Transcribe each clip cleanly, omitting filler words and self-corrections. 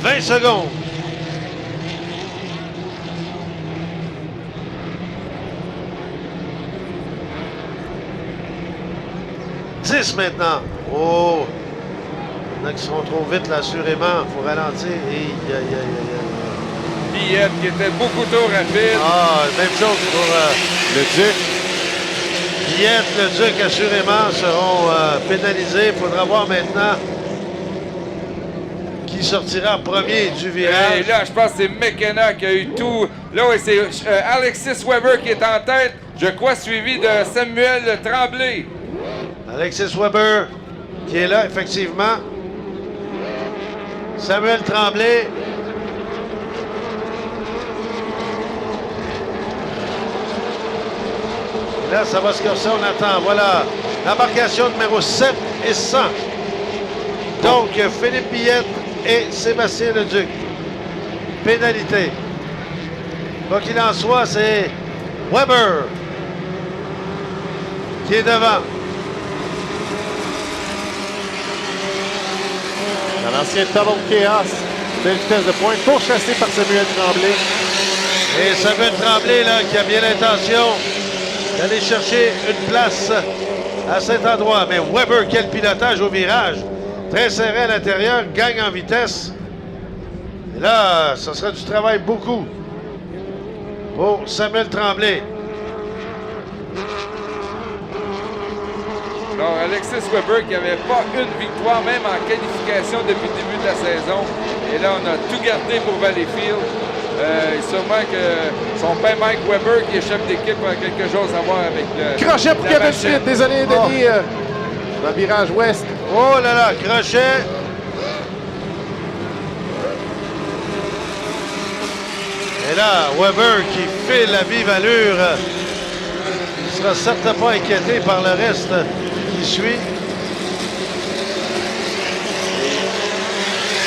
20 secondes. 10 maintenant. Oh! Il y en a qui seront trop vite, là, assurément. Il faut ralentir. Piette qui était beaucoup trop rapide. Ah, même chose pour Le Duc. Piette, le Duc, assurément, seront pénalisés. Il faudra voir maintenant qui sortira en premier du virage. Et là, je pense que c'est McKenna qui a eu tout. Là, ouais, c'est Alexis Weber qui est en tête. Je crois suivi de Samuel Tremblay. Alexis Weber qui est là, effectivement. Samuel Tremblay. Là, ça va se corser, on attend. Voilà, l'embarcation numéro 7 et 100. Donc, Philippe Piette et Sébastien Leduc. Pénalité. Quoi qu'il en soit, c'est Weber qui est devant. Dans l'ancien Talon Chaos. Belle vitesse de pointe, pourchassé par Samuel Tremblay. Et Samuel Tremblay, là, qui a bien l'intention d'aller chercher une place à cet endroit. Mais Weber, quel pilotage au virage. Très serré à l'intérieur, gagne en vitesse. Et là, ça sera du travail beaucoup pour Samuel Tremblay. Alors, Alexis Weber qui n'avait pas une victoire, même en qualification depuis le début de la saison. Et là, on a tout gardé pour Valleyfield. Sûrement que son père Mike Weber, qui est chef d'équipe, a quelque chose à voir avec le. Crochet pour Kevin Schmidt. Désolé, Denis. Dans le virage ouest. Oh là là, crochet. Et là, Weber qui file à vive allure. Il ne sera certes pas inquiété par le reste qui suit.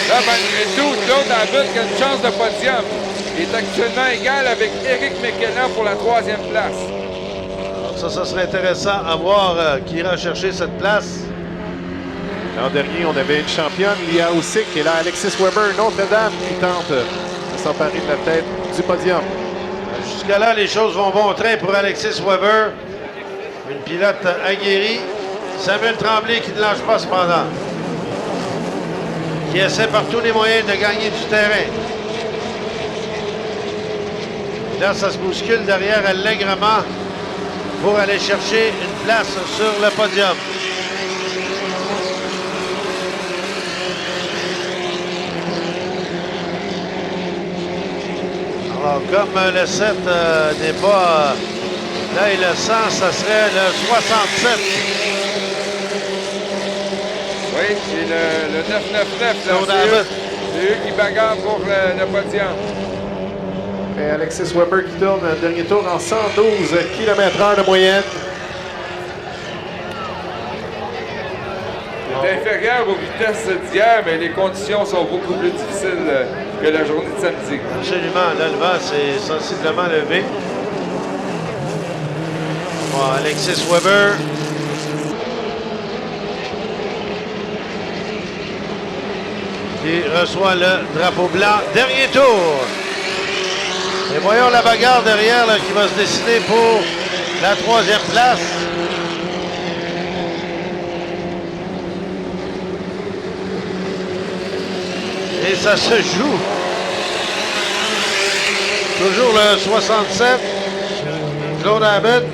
Là, malgré tout, Claude Abbott qui a une chance de podium. Il est actuellement égal avec Eric McKenna pour la 3e place. Alors ça serait intéressant à voir qui ira chercher cette place. L'an dernier, on avait une championne, Lia Usyk, et là, Alexis Weber, une autre dame qui tente de s'emparer de la tête du podium. Jusqu'à là, les choses vont bon train pour Alexis Weber. Une pilote aguerrie. Samuel Tremblay qui ne lâche pas cependant. Qui essaie par tous les moyens de gagner du terrain. Là, ça se bouscule derrière allègrement pour aller chercher une place sur le podium. Alors, comme le 7 n'est pas là et le 100, ça serait le 67. Oui, c'est le 999. là. C'est eux qui bagarrent pour le podium. Et Alexis Weber qui tourne le dernier tour en 112 km/h de moyenne. C'est inférieur aux vitesses d'hier, mais les conditions sont beaucoup plus difficiles que la journée de samedi. Absolument. Là, le vent s'est sensiblement levé. Bon, Alexis Weber. Qui reçoit le drapeau blanc. Dernier tour. Et voyons la bagarre derrière là, qui va se décider pour la 3e place. Et ça se joue. Toujours le 67. Claude Abbott.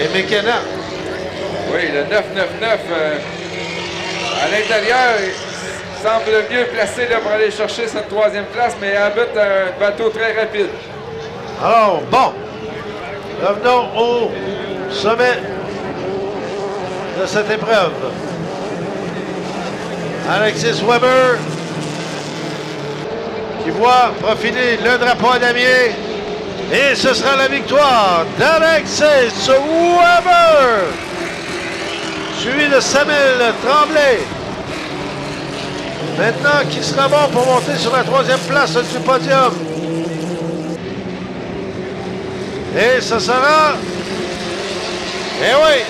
Et McKenna. Oui, le 999. À l'intérieur, il semble mieux placé là, pour aller chercher cette 3e place, mais Abbott a un bateau très rapide. Alors, bon. Revenons au sommet de cette épreuve. Alexis Weber qui voit profiler le drapeau à damier. Et ce sera la victoire d'Alexis Weber, suivi de Samuel Tremblay. Maintenant, qui sera bon pour monter sur la 3e place du podium? Et ce sera... Eh oui!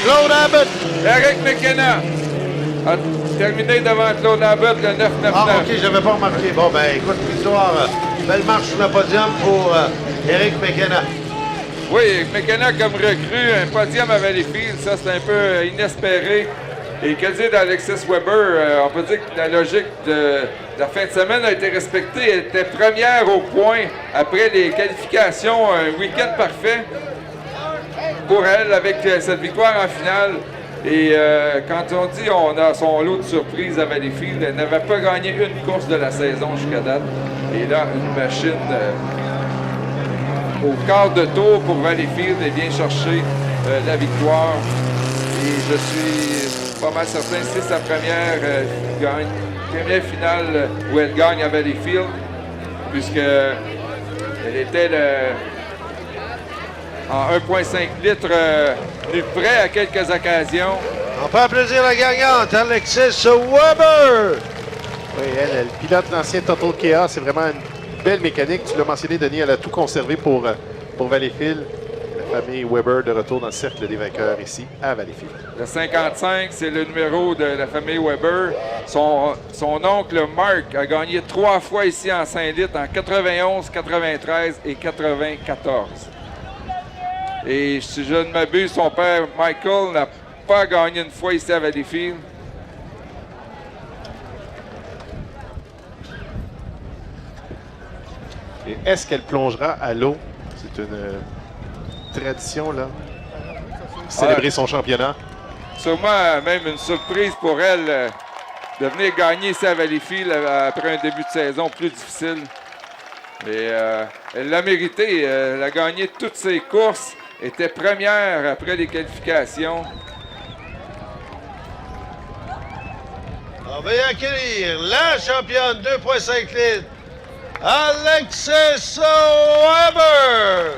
Claude Abbott. Eric McKenna. a terminé devant Claude Abbott le 9-9-9. Ah, OK, j'avais pas remarqué. Bon, ben, écoute, victoire. Belle marche sur le podium pour Eric McKenna. Oui, McKenna comme recrue, un podium à Valleyfield, ça c'est un peu inespéré. Et que dire d'Alexis Weber, on peut dire que la logique de la fin de semaine a été respectée. Elle était première au point après les qualifications, un week-end parfait pour elle avec cette victoire en finale. Et quand on dit on a son lot de surprises à Valleyfield, elle n'avait pas gagné une course de la saison jusqu'à date. Et là, une machine au quart de tour pour Valleyfield et vient chercher la victoire. Et je suis pas mal certain que c'est sa première finale où elle gagne à Valleyfield, puisqu'elle était en 1,5 litres plus près à quelques occasions. On peut applaudir la gagnante, Alexis Weber! Oui, elle pilote l'ancien Total Chaos. C'est vraiment une belle mécanique. Tu l'as mentionné, Denis, elle a tout conservé pour Valleyfield. La famille Weber de retour dans le cercle des vainqueurs ici à Valleyfield. Le 55, c'est le numéro de la famille Weber. Son oncle Mark a gagné 3 fois ici en 5 litres, en 91, 93 et 94. Et si je ne m'abuse, son père Michael n'a pas gagné une fois ici à Valleyfield. Et est-ce qu'elle plongera à l'eau? C'est une tradition, là. Célébrer son championnat. Sûrement même une surprise pour elle de venir gagner ici à Valleyfield après un début de saison plus difficile. Et elle l'a mérité. Elle a gagné toutes ses courses. Était première après les qualifications. On va y accueillir la championne 2,5 litres, Alexis Weber!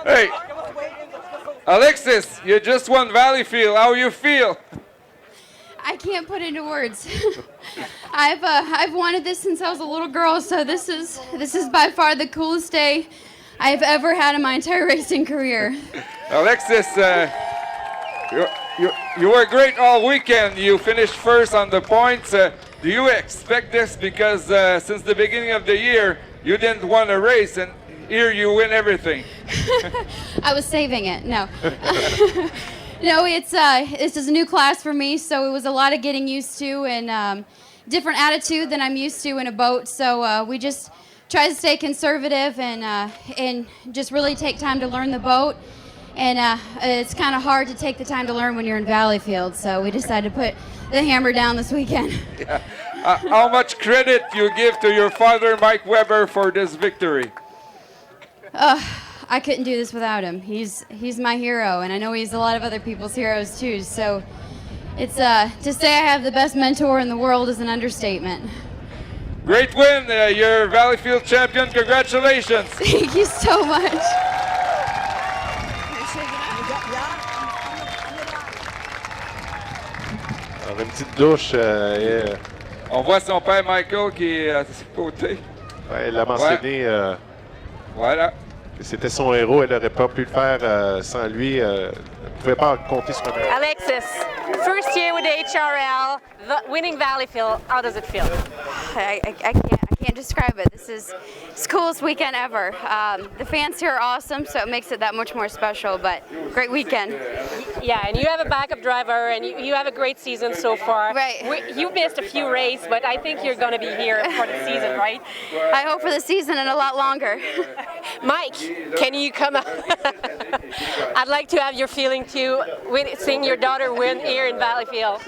Hey, Alexis, you just won Valleyfield. How you feel? I can't put into words. I've wanted this since I was a little girl, so this is by far the coolest day I've ever had in my entire racing career. Alexis, you were great all weekend. You finished first on the points. Do you expect this? Because since the beginning of the year, you didn't want a race, and here you win everything. I was saving it. No. No, this is a new class for me, so it was a lot of getting used to and different attitude than I'm used to in a boat. So we just try to stay conservative and just really take time to learn the boat. And it's kind of hard to take the time to learn when you're in Valleyfield, so we decided to put the hammer down this weekend. Yeah. How much credit you give to your father, Mike Weber, for this victory? I couldn't do this without him. He's my hero, and I know he's a lot of other people's heroes too. So it's to say I have the best mentor in the world is an understatement. Great win, you're Valleyfield champion. Congratulations. Thank you so much. Alors, une petite douche. On voit son père Michael qui est à ses côtés. Ouais, elle l'a mentionné. Voilà. C'était son héros. Elle n'aurait pas pu le faire sans lui. Elle ne pouvait pas compter sur lui. Alexis, first year with the HRL, winning Valleyfield, how does it feel? I can't describe it. This is the coolest weekend ever. The fans here are awesome, so it makes it that much more special, but great weekend. Yeah, and you have a backup driver, and you have a great season so far. Right. You missed a few races, but I think you're going to be here for the season, right? I hope for the season and a lot longer. Mike, can you come up? I'd like to have your feeling too, seeing your daughter win here in Valleyfield.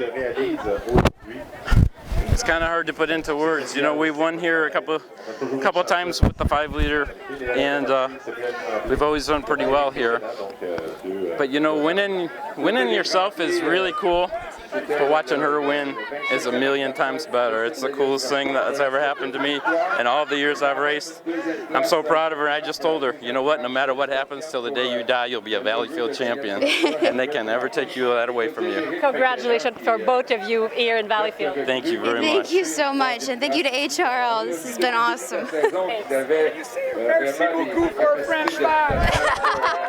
It's kind of hard to put into words. You know, we've won here a couple times with the 5-liter, and we've always done pretty well here. But you know, winning yourself is really cool. but watching her win is a million times better. It's the coolest thing that's ever happened to me in all the years I've raced. I'm so proud of her. I just told her, you know what, no matter what happens till the day you die, you'll be a Valleyfield champion, and they can never take that away from you. Congratulations for both of you here in Valleyfield. Thank you very much. Thank you so much, and thank you to HRL. This has been awesome. Merci beaucoup for French fries.